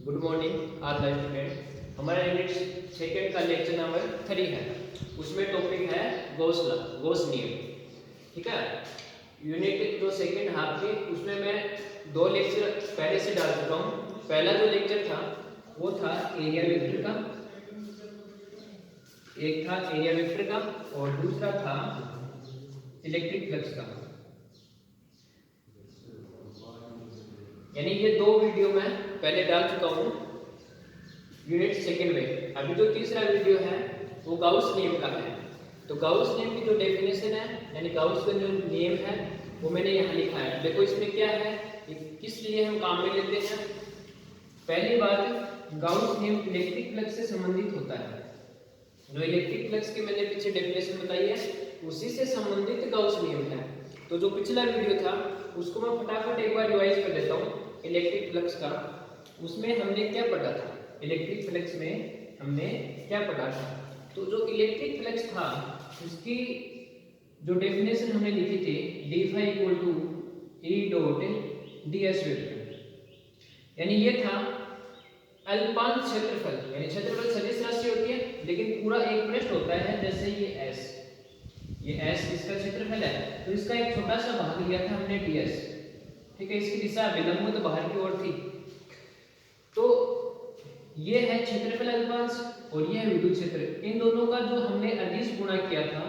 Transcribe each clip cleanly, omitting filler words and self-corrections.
Good morning आज live student. हमारा unit second का लेक्चर नंबर 3 है। उसमें टॉपिक है गॉस नियम। ठीक है, यूनिट जो सेकेंड हाफ में उसमें मैं 2 लेक्चर पहले से डाल चुका हूँ। पहला जो लेक्चर था वो था एरिया वेक्टर का, एक था एरिया वेक्टर का और दूसरा था इलेक्ट्रिक फ्लक्स का। यानी ये 2 वीडियो मैं पहले डाल चुका हूँ यूनिट सेकेंड में। अभी जो तीसरा वीडियो है वो गाउस नियम का है। तो गाउस नियम की जो डेफिनेशन है यानी गाउस का जो नियम है वो मैंने यहाँ लिखा है। देखो इसमें क्या है, किस लिए हम काम में लेते हैं। पहली बात, गाउस नियम इलेक्ट्रिक फ्लक्स से संबंधित होता है। जो इलेक्ट्रिक फ्लक्स की मैंने पीछे डेफिनेशन बताई है उसी से संबंधित गाउस नियम है। तो जो पिछला वीडियो था उसको मैं फटाफट एक बार रिवाइज कर देता हूँ। इलेक्ट्रिक फ्लक्स का उसमें हमने क्या पढ़ा था, इलेक्ट्रिक फ्लक्स में हमने क्या पढ़ा था। तो जो इलेक्ट्रिक फ्लक्स था उसकी जो डेफिनेशन हमने लिखी थी D phi equal to E dot D S vector, यानी ये था अल्पांश क्षेत्रफल। यानी क्षेत्रफल सदिश राशि होती है लेकिन पूरा एक पृष्ठ होता है, जैसे ये एस इसका क्षेत्रफल है तो इसका एक छोटा सा भाग लिया था हमने ds। ठीक है, इसकी दिशा विलंब तो बाहर की ओर थी। तो ये है क्षेत्रफल अल्पांश और ये है विद्युत क्षेत्र। इन दोनों का जो हमने अदिश गुणा किया था,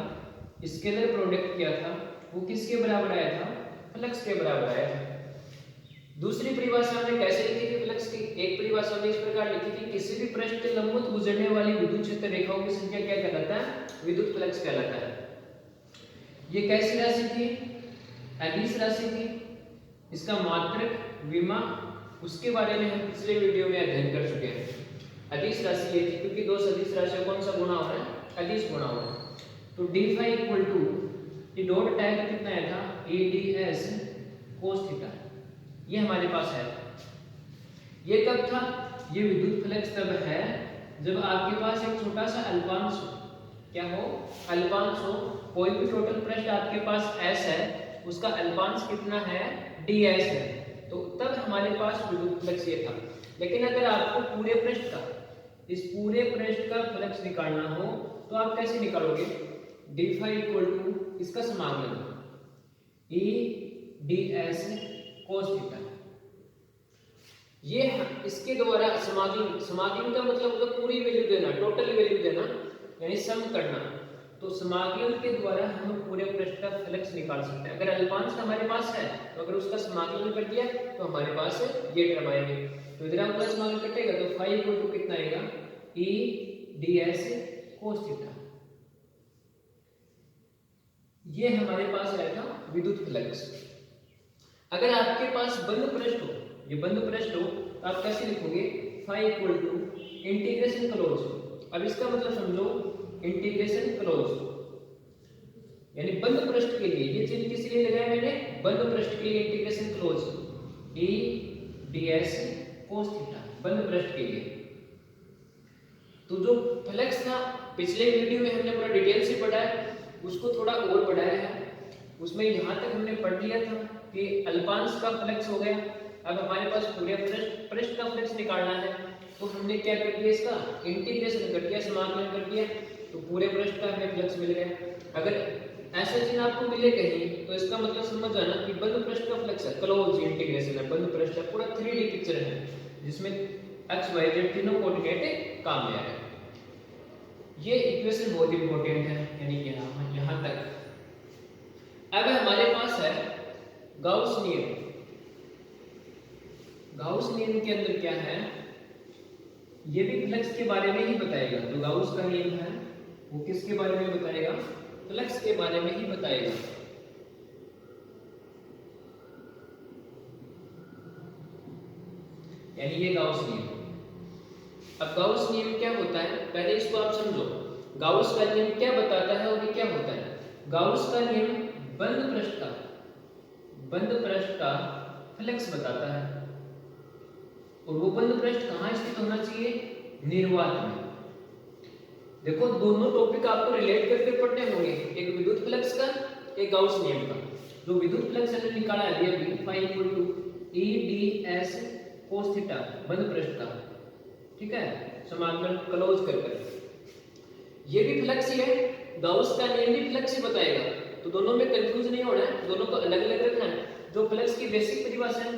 स्केलर प्रोडक्ट किया था, वो किसके बराबर आया था, फ्लक्स के बराबर आया था। दूसरी परिभाषा हमने कैसे लिखी थी फ्लक्स की, एक परिभाषा हमने इस प्रकार लिखी थी, किसी भी पृष्ठ के लंबवत गुजरने वाली विद्युत क्षेत्र रेखाओं की संख्या क्या कहलाता है, विद्युत फ्लक्स कहलाता है। ये कैसी राशि थी, अदिश राशि थी। इसका मात्रक विमा उसके बारे में हम पिछले वीडियो में अध्ययन कर चुके हैं। अदिश राशि ये थी क्योंकि 2 सदिश राशियों कौन सा गुणा हो रहा है, अदिश गुणा हो रहा है। तो d फाई इक्वल टू ये डॉट टैग कितना आया था, A D S cos theta, ये हमारे पास है। ये कब था, ये विद्युत फ्लक्स तब है जब आपके पास एक छोटा सा अल्पांश हो। क्या हो, अल्पांश हो। कोई भी टोटल पृष्ठ आपके पास s है, उसका अल्पांश कितना है, ds है, तो तब हमारे पास विद्युत फ्लक्स ये था। लेकिन अगर आपको पूरे पृष्ठ का, इस पूरे पृष्ठ का फ्लक्स निकालना हो तो आप कैसे निकालोगे, d फाई इक्वल टू इसका समाकलन e ds cos थीटा। ये इसके द्वारा समाकलन का मतलब पूरी वैल्यू देना, टोटल वैल्यू देना, यानी सम करना। तो समाकलन के द्वारा हम पूरे पृष्ठ का फ्लक्स निकाल सकते हैं। अगर अल्पांश हमारे पास है तो अगर उसका समाकलन कर दिया तो हमारे पास ये टर्म आएंगे। तो इधर हम प्लस समाकलन कटेगा तो फाई इक्वल टू कितना आएगा, e ds cos थीटा। ये हमारे पास आएगा विद्युत फ्लक्स। अगर आपके पास बंद पृष्ठ हो, ये बंद पृष्ठ हो तो आप कैसे लिखोगे, phi equal to integration close. अब इसका मतलब समझो, इंटीग्रेशन क्लोज यानी बंद पृष्ठ के लिए, ये चिन्ह किस लिए लगाया मैंने, बंद पृष्ठ के लिए integration close e ds cos theta, बंद पृष्ठ के लिए। तो जो फ्लक्स था पिछले वीडियो में हमने पूरा डिटेल से पढ़ा है, उसको थोड़ा और बढ़ाया है। उसमें यहाँ तक हमने पढ़ लिया था कि अल्पांश का फ्लक्स हो गया। अब हमारे पास पूरे पृष्ठ का फ्लक्स निकालना है तो हमने क्या कर दिया, इसका इंटीग्रेशन कर दिया, समाकलन कर दिया, तो पूरे पृष्ठ का हमें फ्लक्स मिल गया। अगर ऐसा चिन्ह आपको मिले कहीं तो इसका मतलब समझ जाना कि बंद पृष्ठ का फ्लक्स है, क्लोज इंटीग्रेशन है, बंद पृष्ठ है, पूरा 3D पिक्चर है जिसमें x y z तीनों कोऑर्डिनेट काम में आ रहे हैं। ये इक्वेशन बहुत इंपॉर्टेंट है, यानी यहाँ तक। अब हमारे पास है गाउस नियम। गाउस नियम के अंदर क्या है, ये भी फ्लक्स के बारे में ही बताएगा। जो गाउस का नियम है वो किसके बारे में बताएगा, फ्लक्स के बारे में ही बताएगा। यानी ये गाउस नियम। अब गाउस नियम क्या होता है, पहले इसको आप समझो। गाउस का नियम क्या बताता है और ये क्या होता है। गाउस का नियम बंद पृष्ठ का फ्लक्स बताता है, और वो बंद पृष्ठ कहाँ स्थित होना चाहिए, निर्वात में। देखो दोनों टॉपिक आपको रिलेट करके पढ़ने होंगे, एक विद्युत फ्लक्स का, एक गाउस नियम का। जो विद्युत फ्लक्स हमने निकाला है अभी, phi equal to E D S cos theta बंद पृष्ठ का, ठीक है, समाकलन क्लोज कर कर। ये भी फ्लक्स ही है, गाउस का नियम भी फ्लक्स ही बताएगा, तो दोनों में कंफ्यूज नहीं होना है, दोनों को अलग अलग रखना है। जो फ्लक्स की बेसिक परिभाषा है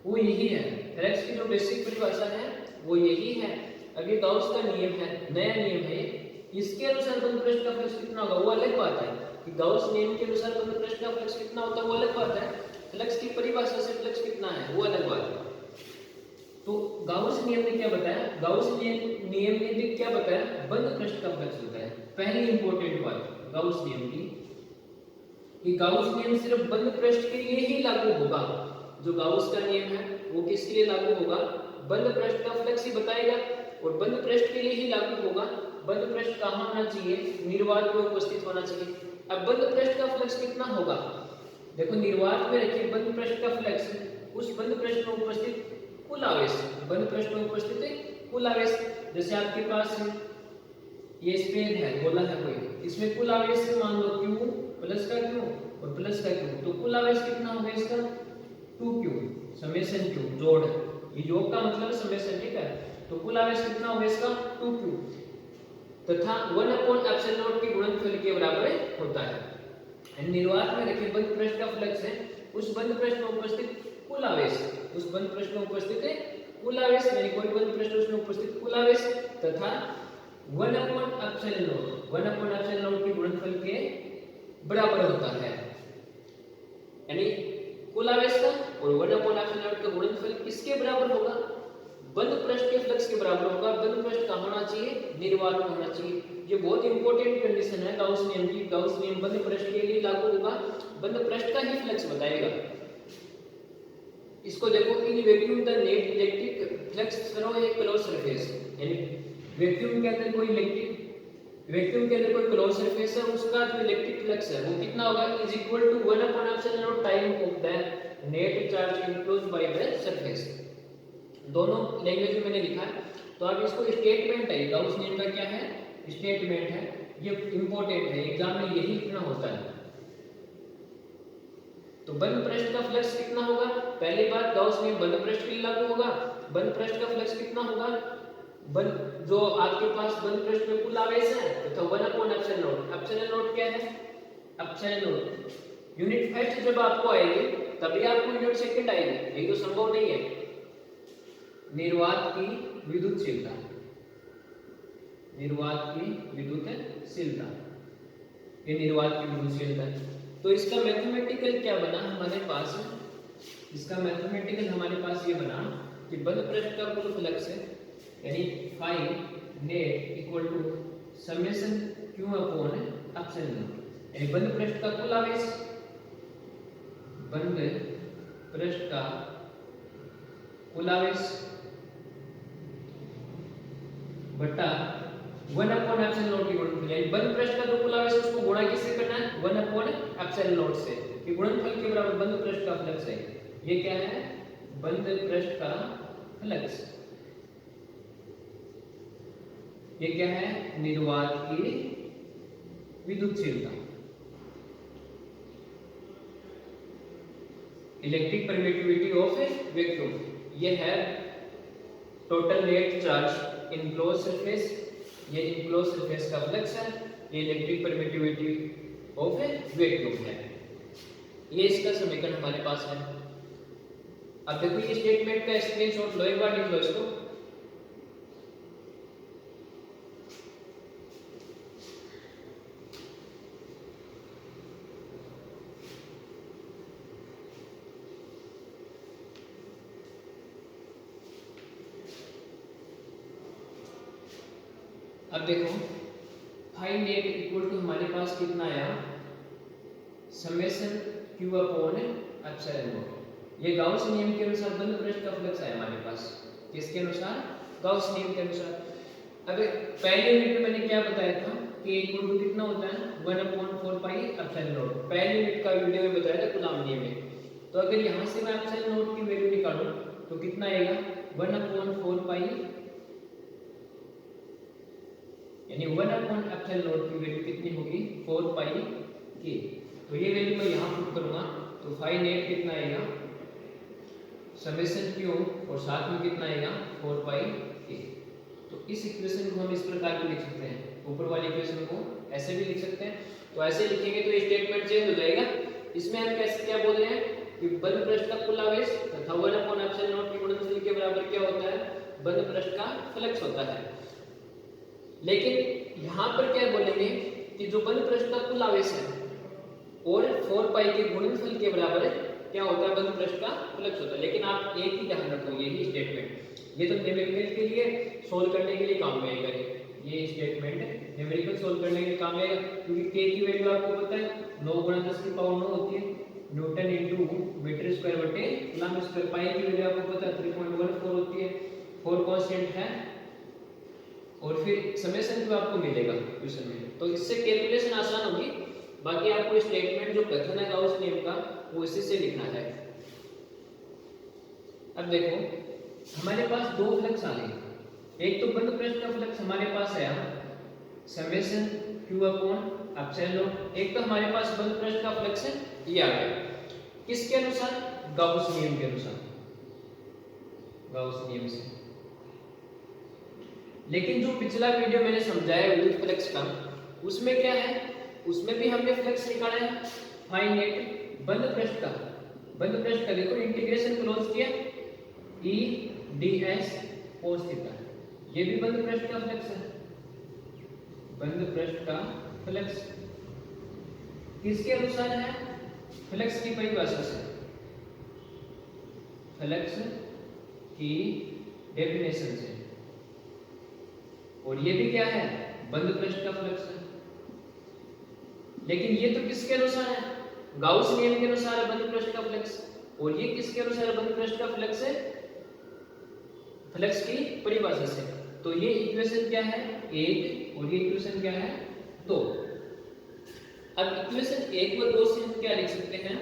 वो यही है, फ्लक्स की जो बेसिक परिभाषा है वो यही है। अब ये गाउस का नियम है, नया नियम है, इसके अनुसार बंद पृष्ठ का फ्लक्स कितना होगा वो अलग बात है, कि गाउस नियम के अनुसार बंद पृष्ठ का फ्लक्स कितना होता है वो अलग बात है, फ्लक्स की परिभाषा से फ्लक्स कितना है वो अलग बात है। तो गाउस नियम ने क्या बताया, गाउस नियम ने भी क्या बताया, बंद पृष्ठ का फ्लक्स होता है। पहली इंपॉर्टेंट बात गाउस नियम की, कि गाउस नियम सिर्फ बंद पृष्ठ के लिए ही लागू होगा। जो गाउस का नियम है वो किसके लिए लागू होगा, बंद पृष्ठ का फ्लक्स ही बताएगा, और बंद पृष्ठ के लिए ही लागू होगा। बंद पृष्ठ कहाँ होना चाहिए, निर्वात में उपस्थित होना चाहिए। अब बंद पृष्ठ का फ्लक्स कितना होगा, देखो निर्वात में रखिए बंद पृष्ठ का फ्लक्स, उस बंद पृष्ठ में उपस्थित कुल आवेश, बंद पृष्ठ में उपस्थित है कुल आवेश, जैसे आपके पास ये स्फीयर है, गोला है कोई, इसमें कुल आवेश से मान लो q प्लस का q और प्लस का q, तो कुल आवेश कितना होगा इसका 2q समेशन q जोड़, ये योग का मतलब समेशन, ठीक है, तो कुल आवेश कितना होगा इसका 2q तथा 1/ε0 के गुणनफल के बराबर होता है। निर्वात में रखिए बंद पृष्ठ का फ्लक्स है, उस बंद पृष्ठ में उपस्थित कुल आवेश, उस बंद पृष्ठ में उपस्थित है कुल आवेश, यानी कोई बंद पृष्ठ उसमें उपस्थित कुल आवेश तथा 1/ε0 के गुणनफल के बराबर होता है, यानी कुल आवेश का और 1/ε0 का गुणनफल किसके बराबर होगा, बंद पृष्ठ के फ्लक्स के बराबर होगा। बंद पृष्ठ कहाँ होना चाहिए, निर्वात में होना चाहिए। ये बहुत इंपॉर्टेंट कंडीशन है गाउस नियम की। गाउस नियम बंद पृष्ठ के लिए लागू होगा, बंद पृष्ठ का ही फ्लक्स बताएगा। इसको देखो, in vacuum the net electric flux through a close surface, यानी वैक्यूम के अंदर कोई क्लोज सरफेस है, उसका जो इलेक्ट्रिक फ्लक्स है वो कितना होगा, is equal to 1/ε0 time of the net charge enclosed by the surface. दोनों लैंग्वेज में मैंने लिखा है, तो अब इसको स्टेटमेंट है, गाउस नियम का क्या है, स्टेटमेंट है, ये इंपॉर्टेंट है, एग्जाम में यही लिखना होता है। तो बंद पृष्ठ का फ्लक्स कितना होगा, पहली बात गाउस नियम बंद पृष्ठ के लिए लागू होगा, बंद पृष्ठ का फ्लक्स कितना होगा, बंद जो आपके पास बंद पृष्ठ में कुल आवेश है तो 1/ε0, ε0 क्या है, ε0 यूनिट फर्स्ट जब आपको आएगी तभी आपको यूनिट सेकंड आएगी, ये तो संभव नहीं है। निर्वात की विद्युतशीलता, निर्वात की विद्युतशीलता, ये निर्वात की विद्युतशीलता है। तो इसका मैथमेटिकल क्या बना हमारे पास, इसका मैथमेटिकल हमारे पास ये बना कि बंद पृष्ठ का कुल फ्लक्स है, यानी phi net equal to summation q/ε0, यानी बंद पृष्ठ का कुल आवेश, बंद पृष्ठ का कुल आवेश बटा 1/ε0 की गुणनफल, यानी बंद पृष्ठ का जो कुल आवेश उसको गुणा किससे करना है, 1/ε0 से, कि गुणनफल के बराबर बंद पृष्ठ का फ्लक्स है। ये क्या है, बंद पृष्ठ का फ्लक्स, ये क्या है, निर्वात की विद्युतशीलता, इलेक्ट्रिक परमिटिविटी ऑफ वैक्यूम, ये है total net charge enclose surface, ये इनक्लोज सरफेस का फ्लक्स है, ये इलेक्ट्रिक परमिटिविटी ऑफ वैक्यूम है, ये इसका समीकरण हमारे पास है। अब देखो ये स्टेटमेंट का स्क्रीनशॉट लो, एक बार लिख लो इसको। अब देखो फाई नेट इक्वल टू हमारे पास कितना आया, समेशन q/ε0, ये गाउस नियम के अनुसार बंद पृष्ठ का फ्लक्स आया हमारे पास, किसके अनुसार, गाउस नियम के अनुसार। अब पहले यूनिट में मैंने क्या बताया था कि इक्वल टू कितना होता है 1/4πε0, पहले यूनिट का वीडियो में बताया था कूलॉम नियम में। तो अगर यहाँ से मैं ε0 की वैल्यू निकालूं तो कितना आएगा 1/4π, यानी 1/ε0 की वैल्यू कितनी होगी 4π के, तो ये वैल्यू मैं यहाँ पुट करूंगा तो फाई नेट कितना आएगा समेशन क्यू और साथ में कितना आएगा 4 पाई ए। तो इस इक्वेशन को हम इस प्रकार भी लिख सकते हैं, ऊपर वाली इक्वेशन को ऐसे भी लिख सकते हैं। तो ऐसे लिखेंगे तो स्टेटमेंट चेंज हो जाएगा। इसमें हम कैसे क्या बोल रहे हैं कि बंद पृष्ठ का कुल आवेश तथा 1/ε0 के गुणनफल के बराबर क्या होता है, बंद पृष्ठ का फ्लक्स होता है। लेकिन यहाँ पर क्या बोलेंगे कि जो बंद पृष्ठ का कुल आवेश है और 4 पाई के गुणनफल के बराबर क्या होता है, बंद पृष्ठ का फ्लक्स होता है। लेकिन आप एक ही ध्यान रखो, यही स्टेटमेंट ये तो न्यूमेरिकल के लिए सोल्व करने के लिए काम में आएगा। ये स्टेटमेंट न्यूमेरिकल सोल्व करने के लिए काम आएगा, क्योंकि k की वैल्यू आपको पता है 9 × 10⁻9 होती है न्यूटन इनटू मीटर स्क्वायर बटे कूलम स्क्वायर। पाई की वैल्यू आपको पता है 3.14 होती है, 4 कांस्टेंट है और फिर समेशन क्यू आपको मिलेगा क्वेश्चन में। तो इससे कैलकुलेशन आसान होगी। बाकी आपको स्टेटमेंट जो कथन है गाउस नियम का वो इसी से लिखना है। अब देखो हमारे पास दो फ्लक्स आ गए, एक तो बंद पृष्ठ का फ्लक्स हमारे पास है समेशन q अपॉन एप्सिलॉन, एक तो हमारे पास बंद पृष्ठ का फ्लक्स है ये आ गया। किसके अनुसार, गाउस नियम के अनुसार, गाउस नियम से। लेकिन जो पिछला वीडियो मैंने समझाया विद्युत फ्लक्स का, उसमें क्या है, उसमें भी हमने फ्लक्स निकाला है फाइनाइट बंद पृष्ठ का। बंद पृष्ठ का देखो इंटीग्रेशन क्लोज किया E ds cos थीटा, ये भी बंद पृष्ठ का फ्लक्स है। बंद पृष्ठ का फ्लक्स किसके अनुसार है, फ्लक्स की परिभाषा से, फ्लक्स की डेफिनेशन से। और ये भी क्या है, बंद पृष्ठ का फ्लक्स है। लेकिन ये तो किसके अनुसार है, गाउस नियम के अनुसार है बंद पृष्ठ का फ्लक्स। और ये किसके अनुसार है, बंद पृष्ठ का फ्लक्स है, फ्लक्स की परिभाषा से। तो ये इक्वेशन क्या है, 1 और ये इक्वेशन क्या है, 2। अब इक्वेशन 1 व 2 से हम क्या लिख सकते हैं,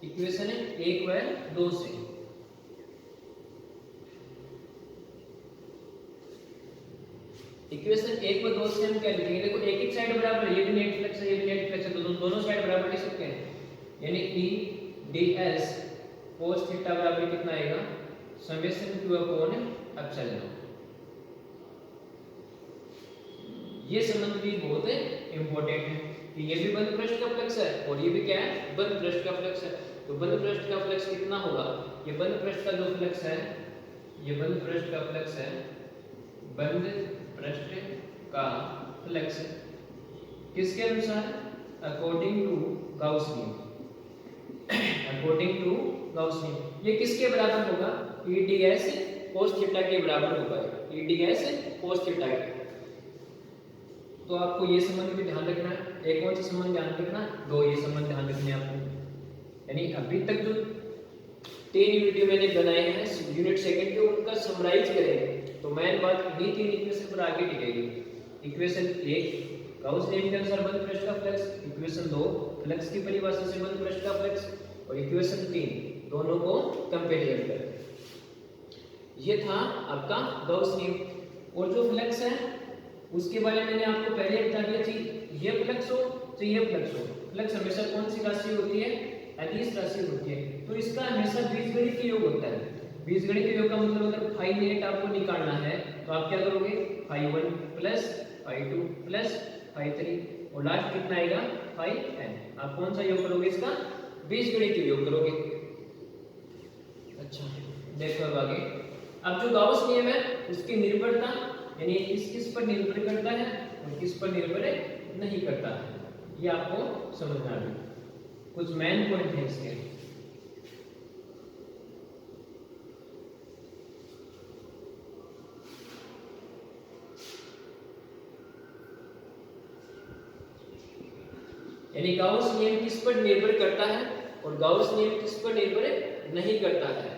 इक्वेशन 1 व 2 से इक्वेशन 1 व 2 से हम क्या लिखेंगे, देखो एक एक साइड बराबर है, ये भी नेट फ्लक्स है, ये भी नेट फ्लक्स है, तो दोनों साइड बराबर लिख सकते हैं। यानी E ds cos थीटा बराबर कितना आएगा, समेशन q अपॉन एप्सिलॉन। ये संबंध भी बहुत इंपॉर्टेंट है कि ये भी बंद पृष्ठ का फ्लक्स है और ये भी क्या है, बंद पृष्ठ का फ्लक्स है। तो बंद पृष्ठ का फ्लक्स कितना होगा, ये बंद पृष्ठ का जो फ्लक्स है, ये बंद पृष्ठ का फ्लक्स है, बंद पृष्ठ का फ्लक्स किसके अनुसार, अकॉर्डिंग टू गाउस नियम, अकॉर्डिंग टू गाउस नियम। ये किसके बराबर होगा, E ds cos थीटा के बराबर होगा, E ds cos थीटा के। तो आपको ये संबंध भी ध्यान रखना है। एक कौन सा संबंध ध्यान रखना, 2 ये संबंध ध्यान रखने हैं आपको। यानी अभी तक जो 3 वीडियो मैंने बनाए हैं यूनिट सेकंड के, उनका समराइज करेंगे तो मेन बात इन्हीं 3 इक्वेशन पर आगे टिकेगी। इक्वेशन 1 गाउस नियम के अनुसार बंद पृष्ठ का फ्लक्स, इक्वेशन 2 फ्लक्स की परिभाषा से बंद पृष्ठ का फ्लक्स, और इक्वेशन 3 दोनों को कंपैरिजन करके। ये था आपका गाउस नियम। और जो फ्लक्स है उसके बारे में मैंने आपको पहले बता दिया थी, ये फ्लक्स हो तो ये फ्लक्स हो। फ्लक्स हमेशा कौन सी राशि होती है, अदिश राशि होती है। तो इसका हमेशा बीजगणित योग होता है। बीजगणित योग का मतलब अगर φ8 आपको निकालना है तो आप क्या करोगे, φ1 प्लस φ2 प्लस φ3 और लास्ट कितना आएगा φn। आप कौन सा योग करोगे, इसका बीजगणित योग करोगे। अच्छा देखो अब आगे, अब जो गाउस नियम है उसकी निर्भरता यानी किस पर निर्भर करता है और किस पर निर्भर नहीं करता है, ये आपको समझना है। कुछ मेन पॉइंट है इसके। यानी गाउस नियम किस पर निर्भर करता है और गाउस नियम किस पर निर्भर नहीं करता है,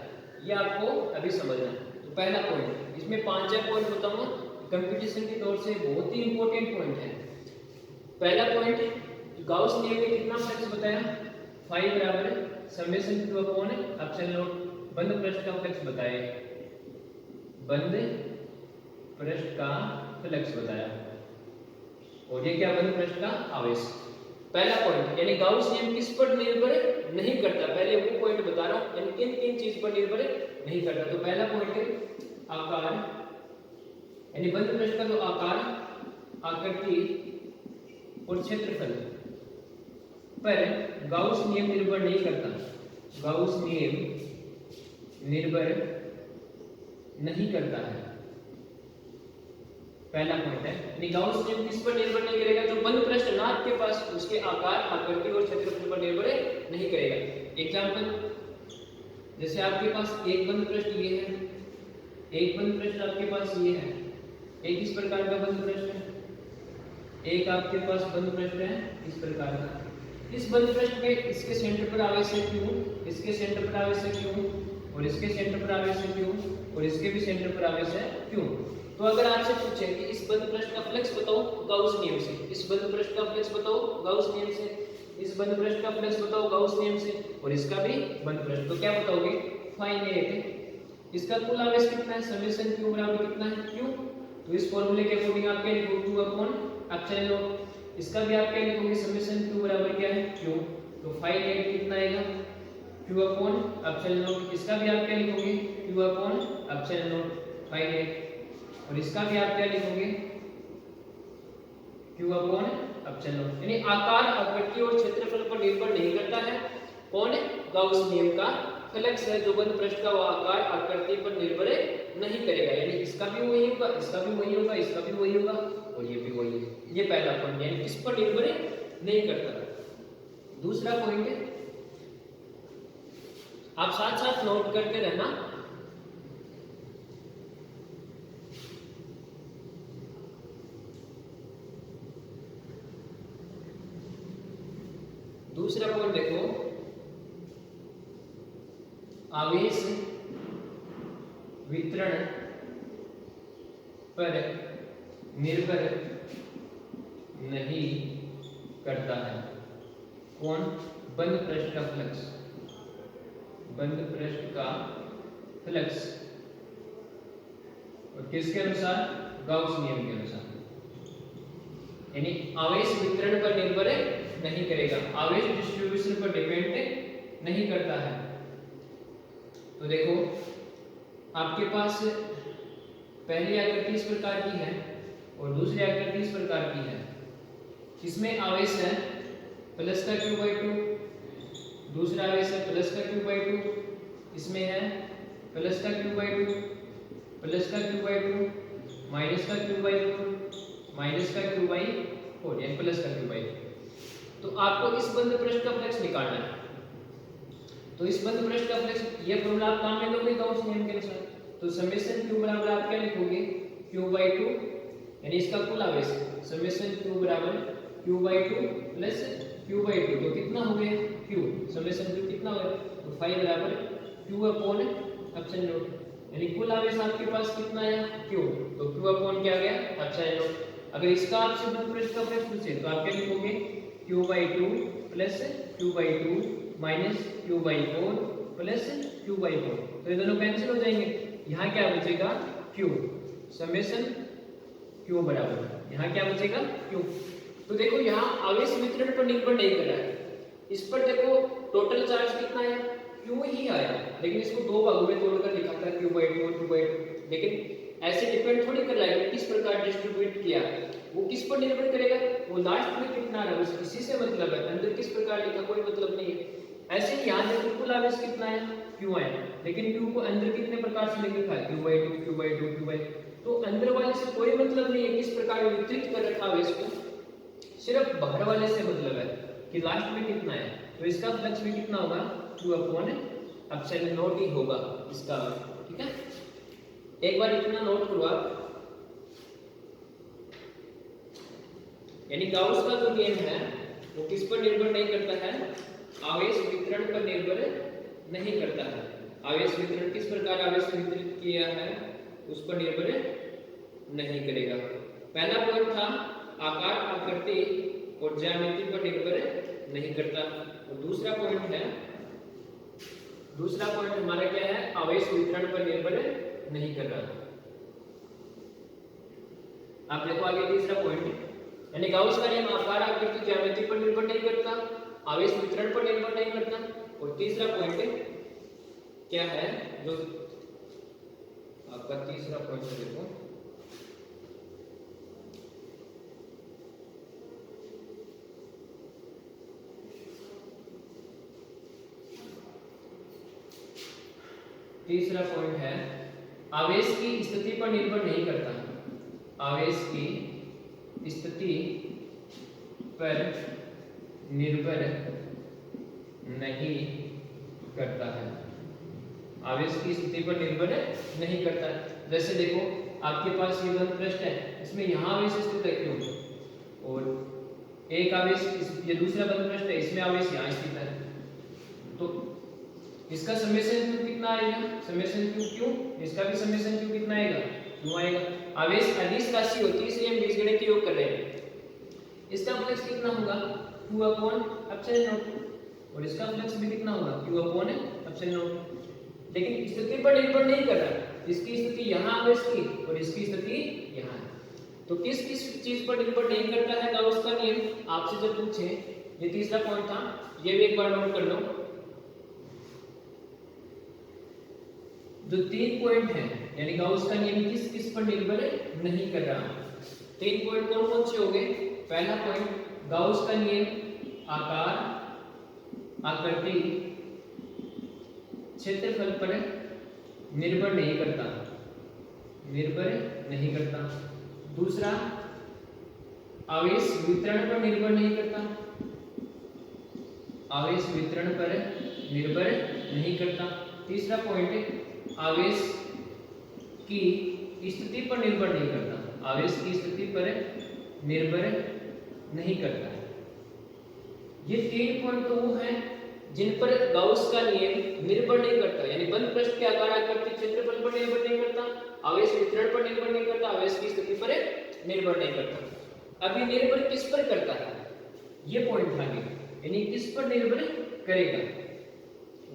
ये आपको अभी समझना है। तो पहला पॉइंट, इसमें 5 पॉइंट बताऊंगा, कंपटीशन के तौर से बहुत ही इंपॉर्टेंट पॉइंट है। पहला पॉइंट, गाउस नियम में कितना फ्लक्स बताया, फाई बराबर समेशन q अपॉन एप्सिलॉन, बंद पृष्ठ का फ्लक्स बताया, बंद पृष्ठ का फ्लक्स बताया, और ये क्या, बंद पृष्ठ का आवेश। पहला पॉइंट यानी गाउस नियम किस पर निर्भर नहीं करता। पहले वो पॉइंट बता रहा हूं, यानी किन किन चीज पर निर्भर नहीं करता। तो पहला पॉइंट है आकार, यानी बंद पृष्ठ का जो आकार, आकृति और क्षेत्रफल पर गाउस नियम निर्भर नहीं करता। गाउस नियम निर्भर नहीं करता है, पहला पॉइंट है। यानी गाउस नियम किस पर निर्भर नहीं करेगा? जो बंद पृष्ठ ना आपके पास, उसके आकार, आकृति और क्षेत्रफल पर निर्भर नहीं करेगा। एग्जांपल, जैसे आपके पास एक बंद पृष्ठ ये है, एक बंद पृष्ठ आपके पास ये है, एक इस प्रकार का बंद पृष्ठ है, एक आपके पास बंद पृष्ठ है इस प्रकार का। इस बंद पृष्ठ में इसके सेंटर पर आवेश है Q, इसके सेंटर पर आवेश है Q, और इसके सेंटर पर आवेश है Q, और इसके भी सेंटर पर आवेश है Q। तो अगर आपसे पूछे कि इस बंद पृष्ठ का फ्लक्स बताओ गाउस नियम से, इस बंद पृष्ठ का फ्लक्स बताओ गाउस नियम से, इस बंद पृष्ठ का फ्लक्स बताओ गाउस नियम से, और इसका भी बंद पृष्ठ, तो क्या बताओगे? Find it. इसका कुल आवेश कितना है? समेशन Q बराबर कितना है? Q। तो इस फॉर्मूले के अकॉर्डिंग आप क्या लिखोगे? Q upon epsilon not. इसका भी आप क्या लिखोगे? समेशन Q बराबर क्या है? Q। तो फाइंड इट कितना आएगा? Q upon epsilon not. इसका भी आप क्या लिखोगे? Q upon epsilon not, find it. और इसका भी आप क्या लिखोगे? Q upon epsilon not. यानी आकार, आकृति और क्षेत्रफल पर निर्भर नहीं करता है। कौन है? गाउस नियम का फ्लक्स है जो बंद पृष्ठ का आकार, आकृति पर निर्भर नहीं करेगा। यानी इसका भी वही होगा, इसका भी वही होगा, इसका भी वही होगा, और ये भी वही है। ये पहला पॉइंट है, किस पर निर्भर नहीं करता। दूसरा पॉइंट है, आप साथ साथ नोट करते रहना। दूसरा पॉइंट देखो, आवेश वितरण पर निर्भर नहीं करता है। कौन? बंद पृष्ठ का फ्लक्स, बंद पृष्ठ का फ्लक्स, और किसके अनुसार? गाउस नियम के अनुसार। यानी आवेश वितरण पर निर्भर नहीं करेगा, आवेश डिस्ट्रीब्यूशन पर डिपेंड नहीं करता है। तो देखो, आपके पास पहली आकृति इस प्रकार की है और दूसरी आकृति इस प्रकार की है। इसमें आवेश है प्लस का Q/2, दूसरा आवेश है प्लस का Q/2, इसमें है प्लस का Q/2, प्लस का Q/2, माइनस का Q/4, माइनस का Q/4, यानी प्लस का Q/2। तो आपको इस बंद पृष्ठ का फ्लक्स निकालना है। तो इस बंद पृष्ठ का फ्लक्स, ये फॉर्मूला आप काम में लोगे गाउस नियम के अनुसार। तो समेशन Q बराबर आप क्या लिखोगे? Q/2, यानी इसका कुल आवेश, समेशन Q बराबर Q/2 प्लस Q/2, तो कितना हो गया? Q। समेशन Q कितना हो गया? तो 5 बराबर Q अपॉन एप्सिलॉन नॉट। यानी कुल आवेश आपके पास कितना आया? Q। तो Q अपॉन क्या आ गया? Epsilon not. अगर इसका आपसे बंद पृष्ठ का फ्लक्स पूछे तो आप क्या लिखोगे? Q/2 plus Q/2 minus Q/4 plus Q/4। तो ये दोनों कैंसिल हो जाएंगे। यहाँ क्या बचेगा? Q। समेशन Q बराबर, यहाँ क्या बचेगा? Q। तो देखो, यहाँ आवेश वितरण पर निर्भर नहीं कर रहा है। इस पर देखो टोटल चार्ज कितना आया? Q ही आया, लेकिन इसको दो भागों में तोड़कर लिखा था Q/2 Q/2। लेकिन ऐसे डिपेंड थोड़ी कर रहा है कि किस प्रकार डिस्ट्रीब्यूट किया, वो किस पर निर्भर करेगा? वो लास्ट में कितना रहा, बस इसी से मतलब है। अंदर किस प्रकार लिखा कोई मतलब नहीं है। ऐसे ही यहाँ देखो कुल आवेश कितना है? Q है, लेकिन Q को अंदर कितने प्रकार से लिखा है? Q/2 Q/2 Q/2। तो अंदर वाले से कोई मतलब नहीं है किस प्रकार वितरित कर रखा आवेश को, सिर्फ बाहर वाले से मतलब है कि लास्ट में कितना है। तो इसका फ्लक्स भी कितना होगा? Q अपॉन एप्सिलॉन नॉट ही होगा इसका, ठीक है। एक बार इतना नोट करो आप। यानी गाउस का जो नियम है वो किस पर निर्भर नहीं करता है? आवेश वितरण पर निर्भर नहीं करता है। आवेश वितरण किस प्रकार आवेश वितरित किया है उस पर निर्भर नहीं करेगा। पहला पॉइंट था आकार, आकृति और ज्यामिति पर निर्भर नहीं करता। और दूसरा पॉइंट हमारा क्या है? आवेश वितरण पर निर्भर नहीं कर रहा। आप देखो आगे तीसरा पॉइंट, यानी गाउस का नियम आकार, आकृति, ज्यामिति पर निर्भर नहीं करता, आवेश वितरण पर निर्भर नहीं करता। और तीसरा पॉइंट क्या है जो आपका तीसरा पॉइंट देखो, तीसरा पॉइंट है आवेश की स्थिति पर निर्भर नहीं करता। आवेश की स्थिति पर निर्भर नहीं करता है। आवेश की स्थिति पर निर्भर नहीं करता है। जैसे देखो आपके पास ये बंद पृष्ठ है, इसमें यहाँ आवेश स्थित है क्यों, और एक आवेश ये दूसरा बंद पृष्ठ है, इसमें आवेश यहाँ स्थित है, तो इसका समेशन क्यू कितना आएगा, समेशन क्यू क्यों, इसका भी समेशन क्यू कितना आएगा, क्यों आएगा। आवेश अदिश राशि होती है इसलिए हम बीजगणित योग कर रहे हैं। इसका फ्लक्स कितना होगा, q अपॉन एप्सिलॉन नॉट, और इसका फ्लक्स भी कितना होगा, q अपॉन एप्सिलॉन नॉट। लेकिन स्थिति पर निर्भर नहीं कर रहा, इसकी स्थिति यहाँ आवेश की और इसकी स्थिति यहाँ है, तो किस किस चीज पर निर्भर नहीं करता है गाउस का नियम आपसे जब पूछे। ये तीसरा पॉइंट था, ये भी एक बार नोट कर लो। जो 3 पॉइंट है यानी गाउस का नियम किस किस पर निर्भर नहीं कर रहा। 3 पॉइंट कौन कौन से हो गए। पहला पॉइंट गाउस का नियम आकार, आकृति, क्षेत्रफल पर निर्भर नहीं करता, निर्भर नहीं करता। दूसरा आवेश वितरण पर निर्भर नहीं करता, आवेश वितरण पर निर्भर नहीं करता। तीसरा पॉइंट आवेश की स्थिति पर निर्भर नहीं करता, आवेश की स्थिति पर निर्भर नहीं करता। ये 3 पॉइंट तो वो हैं जिन पर गाउस का नियम निर्भर नहीं करता, यानी बंद पृष्ठ के आकार, आकृति, क्षेत्रफल पर निर्भर नहीं करता, आवेश वितरण पर निर्भर नहीं करता, आवेश की स्थिति पर निर्भर नहीं करता। अभी निर्भर किस पर करता है, ये पॉइंट था, यानी किस पर निर्भर करेगा।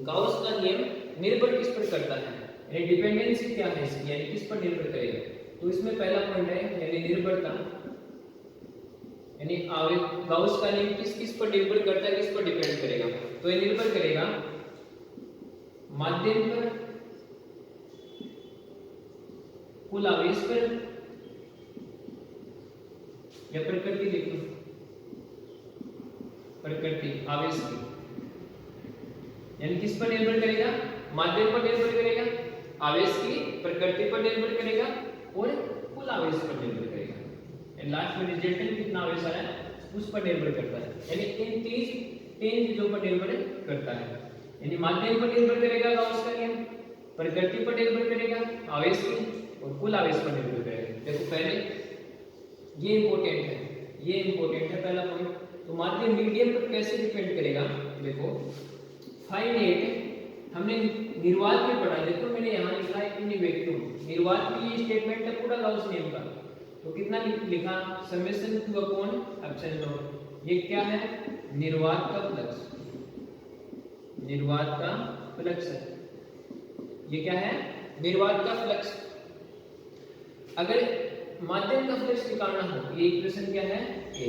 गाउस का नियम निर्भर किस पर करता है, यानी डिपेंडेंसी क्या है इसकी, यानी किस पर निर्भर करेगा। तो इसमें पहला पॉइंट है यानी निर्भरता, यानी गाउस का नियम किस किस पर निर्भर करता है, किस पर डिपेंड करेगा। तो ये निर्भर करेगा माध्यम पर, कुल आवेश पर, या प्रकृति देखो, प्रकृति आवेश की, यानी किस पर निर्भर करेगा, माध्यम पर निर्भर करेगा, आवेश की प्रकृति पर निर्भर करेगा और कुल आवेश पर निर्भर करेगा। लास्ट में रिजल्टेंट कितना आवेश आ रहा है उस पर निर्भर करता है, यानी इन 3 चीजों पर निर्भर करता है। यानी माध्यम पर निर्भर करेगा गाउस का नियम, प्रकृति पर निर्भर करेगा, आवेश की, और कुल आवेश पर निर्भर करेगा। देखो पहले ये इंपॉर्टेंट है, ये इंपॉर्टेंट है पहला पॉइंट। तो माध्यम मीडियम पर कैसे डिपेंड करेगा, देखो फाइनाइट हमने निर्वात में पढ़ा, देखो मैंने यहाँ लिखा है इन वैक्यूम, निर्वात की ये स्टेटमेंट है पूरा गाउस नियम का। तो कितना लिखा, summation q upon epsilon not. ये क्या है, निर्वात का फ्लक्स, निर्वात का फ्लक्स है, ये क्या है, निर्वात का फ्लक्स। अगर माध्यम का फ्लक्स निकालना हो, ये इक्वेशन क्या है, ए,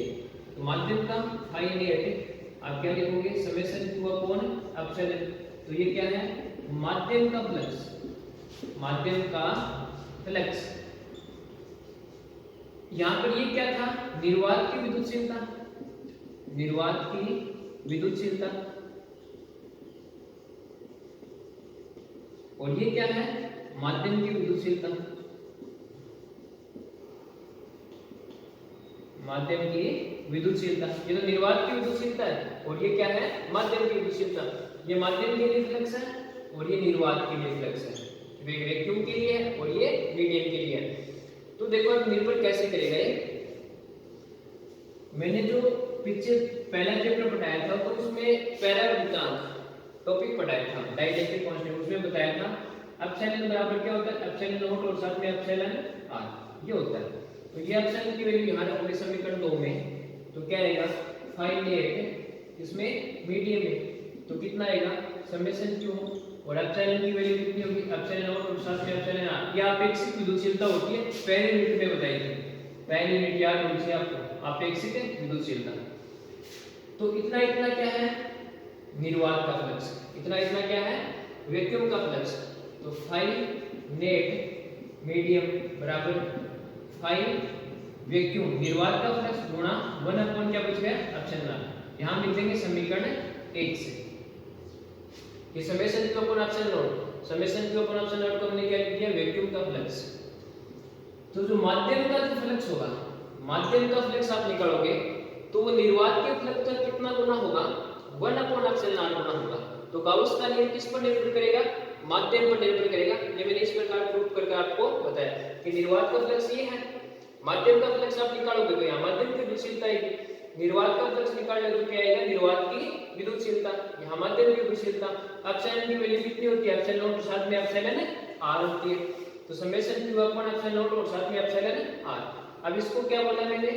तो माध्यम का फाइनाइट आप क्या लिखोगे, समेशन q अपॉन एप्सिलॉन। तो ये क्या है, माध्यम का फ्लक्स, माध्यम का फ्लक्स। यहां पर ये क्या था, निर्वात की विद्युतशीलता, निर्वात की विद्युतशीलता, और ये क्या है, माध्यम की विद्युतशीलता, माध्यम की विद्युतशीलता। ये तो निर्वात की विद्युतशीलता है और ये क्या है, माध्यम की विद्युतशीलता। ये माध्यम के लिए फ्लक्स है और ये निर्वात के लिए फ्लक्स है, वैक्यूम के लिए है और ये मीडियम के लिए है। तो देखो अब निर्भर कैसे करेगा ये, मैंने जो पीछे पहला चैप्टर पढ़ाया था तो उसमें पैरावृत्तांक टॉपिक पढ़ाया था, डाइलेक्ट्रिक कांस्टेंट, उसमें बताया था एप्सिलॉन बराबर क्या होता है, एप्सिलॉन नॉट और साथ में एप्सिलॉन आर, ये होता है। तो ये एप्सिलॉन की वैल्यू यहाँ रखोगे समीकरण 2 में, तो क्या आएगा, फाइनाइट इसमें मीडियम में, तो कितना आएगा, समेशन क्यू, और एप्सिलॉन की वैल्यू कितनी होगी, एप्सिलॉन नॉट और साथ में एप्सिलॉन आर। ये अपेक्षित विद्युतशीलता होती है, पहले यूनिट में बताई थी, पहले यूनिट याद होनी चाहिए आपको, अपेक्षित विद्युतशीलता। तो इतना इतना क्या है, निर्वात का फ्लक्स, इतना इतना क्या है वैक्यूम का फ्लक्स। तो फाई नेट मीडियम बराबर फाई वैक्यूम निर्वात का फ्लक्स गुणा 1 अपॉन क्या बच गया एप्सिलॉन। यहां लिख देंगे समीकरण 1 से ये summation Q upon epsilon, summation Q upon epsilon को हमने क्या लिख दिया वैक्यूम का फ्लक्स। तो जो माध्यम का जो फ्लक्स होगा, माध्यम का फ्लक्स आप निकालोगे तो वो निर्वात के फ्लक्स का कितना गुना होगा 1 अपॉन एप्सिलॉन गुना होगा। तो गाउस का नियम किस पर निर्भर करेगा, माध्यम पर निर्भर करेगा। ये मैंने इस प्रकार प्रूफ करके आपको बताया कि निर्वात का फ्लक्स ये है, माध्यम का फ्लक्स आप निकालोगे तो यहाँ माध्यम की विद्युतशीलता आएगी, निर्वात का फ्लक्स निकालोगे तो क्या आएगा निर्वात की विद्युतशीलता, यहाँ माध्यम की विद्युतशीलता। एप्सिलॉन की वैल्यू कितनी होती है एप्सिलॉन नॉट साथ में एप्सिलॉन आर होती है। तो summation Q upon epsilon not और साथ में एप्सिलॉन आर। अब इसको क्या बोला मैंने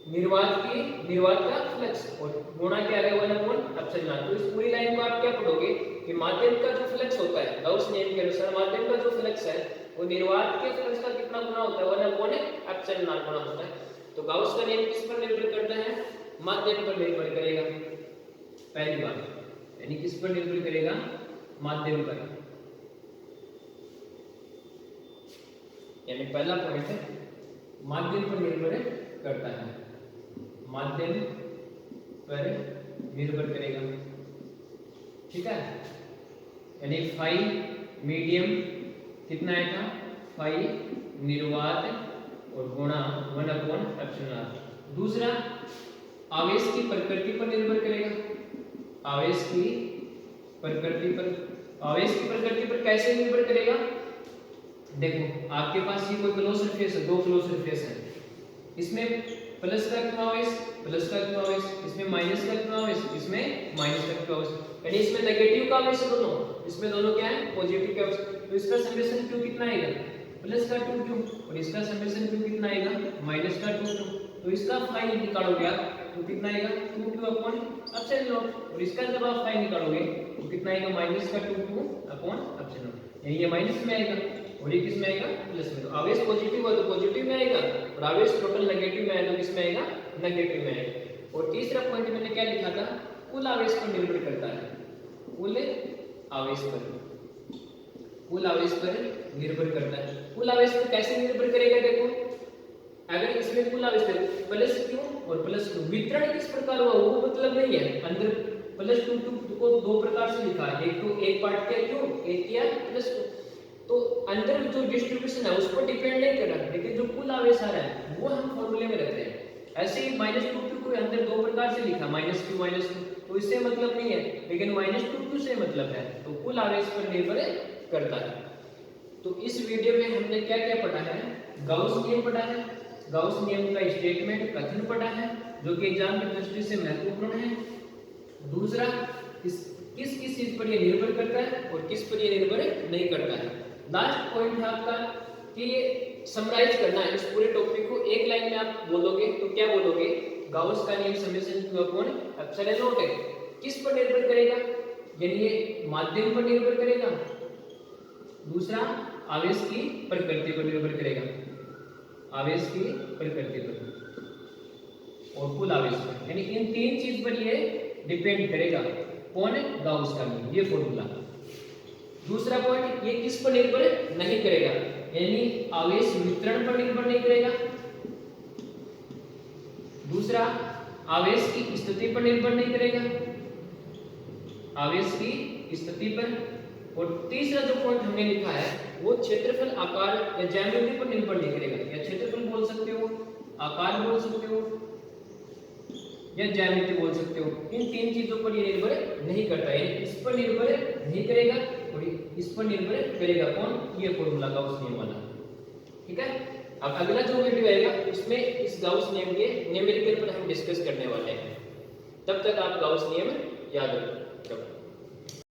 निर्वात का फ्लक्स और गुणा क्या आ गया 1 अपॉन एप्सिलॉन। तो इस पूरी लाइन को आप क्या पढ़ोगे कि माध्यम का जो फ्लक्स होता है गाउस नियम के अनुसार माध्यम का जो फ्लक्स है वो निर्वात के फ्लक्स का कितना गुना होता है 1 अपॉन एप्सिलॉन गुना होता है। तो गाउस का नियम किस पर निर्भर करता है, माध्यम पर निर्भर करेगा पहली बात, यानी किस पर निर्भर करेगा माध्यम पर, यानी पहला पॉइंट है माध्यम पर निर्भर करता है, माध्यम पर निर्भर करेगा, ठीक है। यानी फाई मीडियम कितना आएगा फाई निर्वात और गुणा 1 अपॉन एप्सिलॉन। दूसरा आवेश की प्रकृति पर निर्भर करेगा, आवेश की प्रकृति पर, आवेश की प्रकृति पर कैसे निर्भर करेगा, देखो आपके पास ये कोई क्लोज सरफेस है, दो क्लोज सरफेस है, इसमें प्लस का क्यों आवेश, प्लस का क्यों आवेश, इसमें माइनस का क्यों आवेश, इसमें माइनस का क्यों आवेश, यानी इसमें नेगेटिव का आवेश है दोनों, इसमें दोनों क्या है पॉजिटिव का आवेश। तो इसका समेशन क्यू कितना आएगा प्लस का 2q और इसका समेशन क्यू कितना आएगा माइनस का 2q। तो इसका फाई निकालोगे आप तो कितना आएगा 2q अपॉन एप्सिलॉन और इसका जब आप फाई निकालोगे तो कितना आएगा माइनस का 2q अपॉन एप्सिलॉन, यानी ये माइनस में आएगा और ये किस में आएगा प्लस में। तो आवेश पॉजिटिव है तो पॉजिटिव में आएगा और आवेश टोटल नेगेटिव में आएगा तो किस में आएगा नेगेटिव में आएगा। और तीसरा पॉइंट मैंने क्या लिखा था कुल आवेश पर निर्भर करता है, कुल आवेश पर, कुल आवेश पर निर्भर करता है। कुल आवेश पर कैसे निर्भर करेगा, देखो अगर इसमें कुल आवेश प्लस क्यू और प्लस क्यू वितरण किस प्रकार हुआ वो मतलब नहीं है, अंदर प्लस 2 को दो प्रकार से लिखा है, एक तो एक पार्ट किया क्यू एक किया प्लस क्यू, तो अंदर जो डिस्ट्रीब्यूशन है उस पर डिपेंड नहीं कर रहा, लेकिन जो कुल आवेश आ रहा है वो हम फॉर्मूले में रखते हैं। ऐसे ही -2q को अंदर दो प्रकार से लिखा -q तो इससे मतलब नहीं है, लेकिन -2q से मतलब है, तो कुल आवेश पर निर्भर करता है। तो इस वीडियो में हमने क्या क्या पढ़ा है, गाउस नियम पढ़ा है, गाउस नियम का स्टेटमेंट कथन पढ़ा है जो कि एग्जाम की दृष्टि से महत्वपूर्ण है। दूसरा किस किस चीज पर ये निर्भर करता है और किस पर ये निर्भर नहीं करता है। लास्ट पॉइंट है आपका कि ये समराइज करना है इस पूरे टॉपिक को, एक लाइन में आप बोलोगे तो क्या बोलोगे, गाउस का नियम summation q upon epsilon not है, किस पर निर्भर करेगा, यानी ये माध्यम पर निर्भर करेगा, दूसरा आवेश की प्रकृति पर निर्भर करेगा, आवेश की प्रकृति पर और कुल आवेश पर, यानी इन तीन चीज पर ये डिपेंड करेगा। कौन है गाउस का नियम, ये फॉर्मूला। दूसरा पॉइंट ये किस पर निर्भर नहीं करेगा, यानी आवेश वितरण पर निर्भर नहीं करेगा, दूसरा आवेश की स्थिति पर निर्भर नहीं करेगा, आवेश की स्थिति पर, और तीसरा जो पॉइंट हमने लिखा है वो क्षेत्रफल आकार या ज्यामिति पर निर्भर नहीं करेगा, या क्षेत्रफल बोल सकते हो, आकार बोल सकते हो या ज्यामिति बोल सकते हो, इन तीन चीजों पर ये निर्भर नहीं करता है, इस पर निर्भर नहीं करेगा और इस पर निर्भर करेगा। कौन, ये फॉर्मूला गाउस नियम वाला, ठीक है। अब अगला जो वीडियो आएगा उसमें इस गाउस नियम के न्यूमेरिकल पर हम डिस्कस करने वाले हैं, तब तक आप गाउस नियम याद रखो।